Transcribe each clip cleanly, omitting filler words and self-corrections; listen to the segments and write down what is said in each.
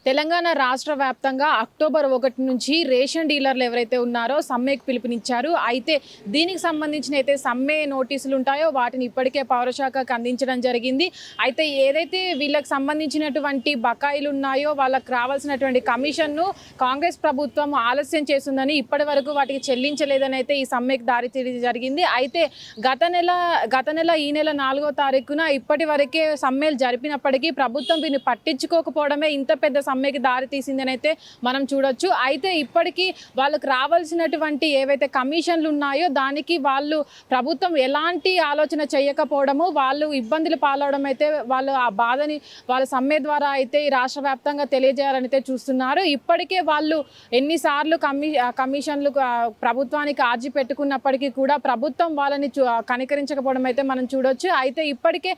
తెలంగాణ రాష్ట్ర వ్యాప్తంగా అక్టోబర్ 1 నుంచి రేషన్ డీలర్లు ఎవరైతే ఉన్నారో సమ్మెకు పిలుపునిచ్చారు. అయితే దీనికి సంబంధించిన అయితే సమ్మె నోటీసులు ఉంటాయో వాటిని ఇప్పటికే పౌరశాఖకు అందించడం జరిగింది. అయితే ఏదైతే వీళ్ళకి సంబంధించినటువంటి బకాయిలు ఉన్నాయో వాళ్ళకి రావాల్సినటువంటి కమిషన్ను కాంగ్రెస్ ప్రభుత్వం ఆలస్యం చేస్తుందని ఇప్పటి వరకు వాటికి చెల్లించలేదని అయితే ఈ సమ్మెకు దారి జరిగింది. అయితే గత నెల ఈ నెల 4వ తారీఖున ఇప్పటి వరకే సమ్మెలు జరిపినప్పటికీ ప్రభుత్వం దీన్ని పట్టించుకోకపోవడమే ఇంత పెద్ద సమ్మెకి దారి తీసిందని అయితే మనం చూడొచ్చు. అయితే ఇప్పటికీ వాళ్ళకు రావాల్సినటువంటి ఏవైతే కమిషన్లు ఉన్నాయో దానికి వాళ్ళు ప్రభుత్వం ఎలాంటి ఆలోచన చేయకపోవడము, వాళ్ళు ఇబ్బందులు పాలవడం అయితే వాళ్ళు ఆ బాధని వాళ్ళ సమ్మె ద్వారా అయితే ఈ రాష్ట్ర వ్యాప్తంగా తెలియజేయాలని అయితే చూస్తున్నారు. ఇప్పటికే వాళ్ళు ఎన్నిసార్లు కమిషన్లు ప్రభుత్వానికి ఆర్జీ పెట్టుకున్నప్పటికీ కూడా ప్రభుత్వం వాళ్ళని కనికరించకపోవడం అయితే మనం చూడొచ్చు. అయితే ఇప్పటికే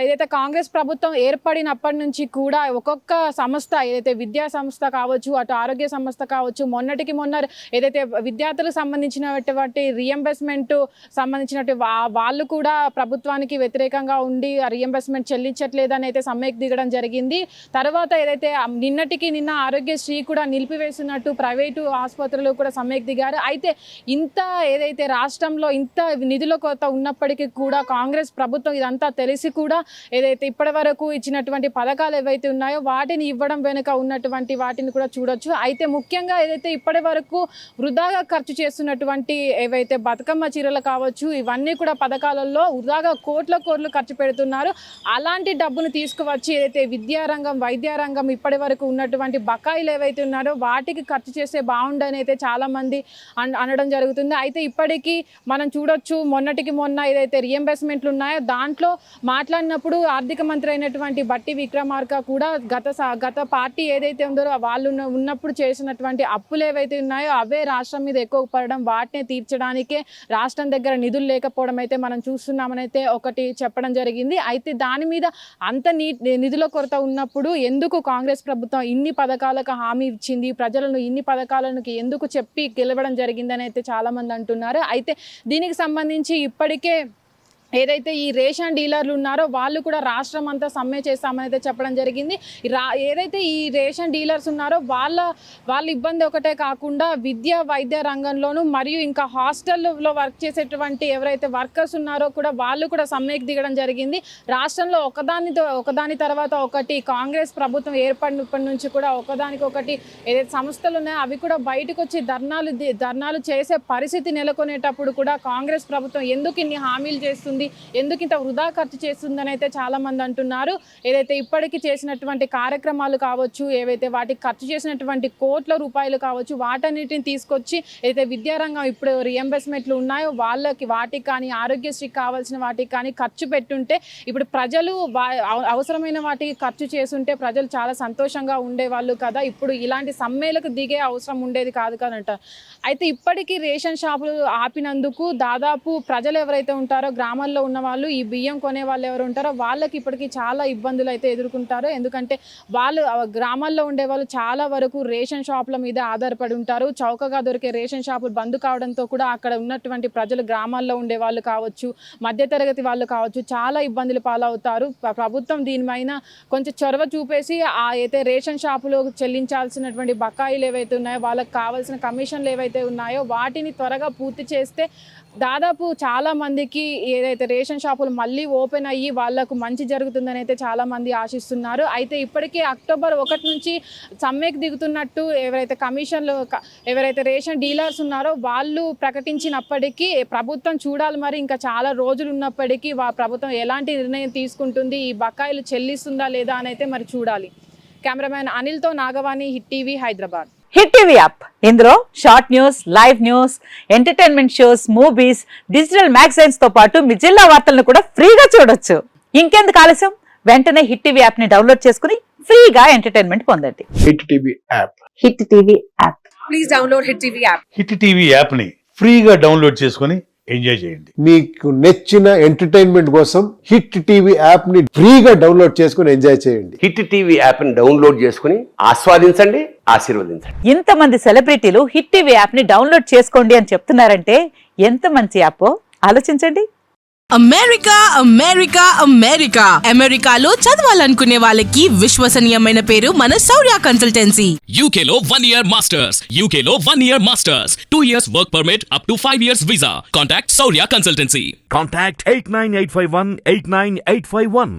ఏదైతే కాంగ్రెస్ ప్రభుత్వం ఏర్పడినప్పటి నుంచి కూడా ఒక్కొక్క సంస్థ ఏదైతే విద్యా సంస్థ కావచ్చు, అటు ఆరోగ్య సంస్థ కావచ్చు, మొన్నటికి మొన్న ఏదైతే విద్యార్థులకు సంబంధించినటువంటి రియంబర్స్మెంట్ సంబంధించినటువంటి వాళ్ళు కూడా ప్రభుత్వానికి వ్యతిరేకంగా ఉండి ఆ రియంబర్స్మెంట్ చెల్లించట్లేదని అయితే సమ్మెకు దిగడం జరిగింది. తర్వాత ఏదైతే నిన్న ఆరోగ్యశ్రీ కూడా నిలిపివేస్తున్నట్టు ప్రైవేటు ఆసుపత్రులు కూడా సమ్మెకు దిగారు. అయితే ఇంత ఏదైతే రాష్ట్రంలో ఇంత నిధుల కొరత ఉన్నప్పటికీ కూడా కాంగ్రెస్ ప్రభుత్వం ఇదంతా తెలిసి కూడా ఏదైతే ఇప్పటి వరకు ఇచ్చినటువంటి పథకాలు ఏవైతే ఉన్నాయో వాటిని ఇవ్వడం వెనుక ఉన్నటువంటి వాటిని కూడా చూడొచ్చు. అయితే ముఖ్యంగా ఏదైతే ఇప్పటి వరకు వృధాగా ఖర్చు చేస్తున్నటువంటి ఏవైతే బతుకమ్మ చీరలు కావచ్చు, ఇవన్నీ కూడా పథకాలలో వృధాగా కోట్లు ఖర్చు పెడుతున్నారు. అలాంటి డబ్బును తీసుకువచ్చి ఏదైతే విద్యారంగం, వైద్యారంగం ఇప్పటి వరకు ఉన్నటువంటి బకాయిలు ఏవైతే ఉన్నారో వాటికి ఖర్చు చేస్తే బాగుండని అయితే చాలా మంది అనడం జరుగుతుంది. అయితే ఇప్పటికీ మనం చూడొచ్చు, మొన్నటికి మొన్న ఏదైతే రియంబర్స్మెంట్లు ఉన్నాయో దాంట్లో మాట్లాడినప్పుడు ఆర్థిక మంత్రి అయినటువంటి బట్టి విక్రమార్క కూడా గత పార్టీ ఏదైతే ఉందో వాళ్ళు ఉన్నప్పుడు చేసినటువంటి అప్పులు ఏవైతే ఉన్నాయో అవే రాష్ట్రం మీద ఎక్కువ పడడం, వాటిని తీర్చడానికే రాష్ట్రం దగ్గర నిధులు లేకపోవడం అయితే మనం చూస్తున్నామని అయితే ఒకటి చెప్పడం జరిగింది. అయితే దాని మీద అంత నిధుల కొరత ఉన్నప్పుడు ఎందుకు కాంగ్రెస్ ప్రభుత్వం ఇన్ని పథకాలకు హామీ ఇచ్చింది, ప్రజలను ఇన్ని పథకాలకు ఎందుకు చెప్పి గెలవడం జరిగిందని అయితే చాలామంది అంటున్నారు. అయితే దీనికి సంబంధించి ఇప్పటికే ఏదైతే ఈ రేషన్ డీలర్లు ఉన్నారో వాళ్ళు కూడా రాష్ట్రం అంతా సమ్మె చేస్తామని అయితే చెప్పడం జరిగింది. ఏదైతే ఈ రేషన్ డీలర్స్ ఉన్నారో వాళ్ళ ఇబ్బంది ఒకటే కాకుండా విద్య వైద్య రంగంలోనూ మరియు ఇంకా హాస్టల్లో వర్క్ చేసేటువంటి ఎవరైతే వర్కర్స్ ఉన్నారో కూడా వాళ్ళు కూడా సమ్మెకి దిగడం జరిగింది. రాష్ట్రంలో ఒకదాని తర్వాత ఒకటి కాంగ్రెస్ ప్రభుత్వం ఏర్పడినప్పటి నుంచి కూడా ఒకదానికొకటి ఏదైతే సంస్థలు ఉన్నాయో అవి కూడా బయటకు వచ్చి ధర్నాలు చేసే పరిస్థితి నెలకొనేటప్పుడు కూడా కాంగ్రెస్ ప్రభుత్వం ఎందుకు ఇన్ని హామీలు చేస్తుంది, ఎందుకు ఇంత వృధా ఖర్చు చేస్తుందని అయితే చాలా మంది అంటున్నారు. ఏదైతే ఇప్పటికీ చేసినటువంటి కార్యక్రమాలు కావచ్చు, ఏవైతే వాటికి ఖర్చు చేసినటువంటి కోట్ల రూపాయలు కావచ్చు, వాటన్నిటిని తీసుకొచ్చి ఏదైతే విద్యారంగం ఇప్పుడు రియంబర్స్మెంట్లు ఉన్నాయో వాటికి కానీ ఆరోగ్యశ్రీకి కావాల్సిన వాటికి కానీ ఖర్చు పెట్టుంటే ఇప్పుడు ప్రజలు అవసరమైన వాటికి ఖర్చు చేస్తుంటే ప్రజలు చాలా సంతోషంగా ఉండేవాళ్ళు కదా. ఇప్పుడు ఇలాంటి సమ్మెలకు దిగే అవసరం ఉండేది కాదు కదంట. అయితే ఇప్పటికీ రేషన్ షాపులు ఆపినందుకు దాదాపు ప్రజలు ఎవరైతే ఉంటారో గ్రామాల్లో ఉన్న వాళ్ళు, ఈ బియ్యం కొనే వాళ్ళు ఎవరు ఉంటారో వాళ్ళకి ఇప్పటికీ చాలా ఇబ్బందులు అయితే ఎదుర్కొంటారు. ఎందుకంటే వాళ్ళు గ్రామాల్లో ఉండే వాళ్ళు చాలా వరకు రేషన్ షాపుల మీద ఆధారపడి ఉంటారు. చౌకగా దొరికే రేషన్ షాపులు బంద్ కావడంతో కూడా అక్కడ ఉన్నటువంటి ప్రజలు, గ్రామాల్లో ఉండే వాళ్ళు కావచ్చు, మధ్యతరగతి వాళ్ళు కావచ్చు, చాలా ఇబ్బందులు పాలవుతారు. ప్రభుత్వం దీనిపైన కొంచెం చొరవ చూపేసి అయితే రేషన్ షాపులో చెల్లించాల్సినటువంటి బకాయిలు ఏవైతే ఉన్నాయో, వాళ్ళకి కావాల్సిన కమిషన్లు ఏవైతే ఉన్నాయో వాటిని త్వరగా పూర్తి చేస్తే దాదాపు చాలా మందికి ఏదైతే రేషన్ షాపులు మళ్ళీ ఓపెన్ అయ్యి వాళ్లకు మంచి జరుగుతుందని అయితే చాలా మంది ఆశిస్తున్నారు. అయితే ఇప్పటికే అక్టోబర్ 1 నుంచి సమ్మెకు దిగుతున్నట్టు ఎవరైతే రేషన్ డీలర్స్ ఉన్నారో వాళ్ళు ప్రకటించినప్పటికీ ప్రభుత్వం చూడాలి, మరి ఇంకా చాలా రోజులు ఉన్నప్పటికీ ప్రభుత్వం ఎలాంటి నిర్ణయం తీసుకుంటుంది, ఈ బకాయిలు చెల్లిస్తుందా లేదా అని అయితే మరి చూడాలి. కెమెరామ్యాన్ అనిల్తో Nagavani, hit TV, Hyderabad. Hit TV app ఇందులో short news, live news, entertainment shows, movies, digital magazines తో పాటు మీ జిల్లా వార్తలను కూడా ఫ్రీగా చూడొచ్చు. ఇంకెందుకు ఆలస్యం, వెంటనే హిట్ టీవీ యాప్ ని డౌన్లోడ్ చేసుకుని ఫ్రీగా ఎంటర్టైన్మెంట్ పొందండి. Hit TV app. Hit TV app. Please download hit TV app. Hit TV app ని ఫ్రీగా డౌన్లోడ్ చేసుకుని ఎంజాయ్ చేయండి. మీకు నచ్చిన ఎంటర్టైన్మెంట్ కోసం హిట్ టీవీ యాప్ ని ఫ్రీగా డౌన్లోడ్ చేసుకుని ఎంజాయ్ చేయండి. హిట్ టీవీ యాప్ ని డౌన్లోడ్ చేసుకుని ఆస్వాదించండి, ఆశీర్వదించండి. ఇంతమంది సెలబ్రిటీలు హిట్ టీవీ యాప్ ని డౌన్లోడ్ చేసుకోండి అని చెప్తున్నారంటే ఎంత మంచి యాప్ ఆలోచించండి. అమెరికా అమెరికా అమెరికా అమెరికాలో చదవాలనుకునే వాళ్ళకి విశ్వసనీయమైన పేరు మన శౌర్య కన్సల్టెన్సీ. UK లో 1 year masters. UK లో 1 year masters. 2 years work permit up to 5 years visa. Contact Saurya Consultancy. Contact 89851 89851.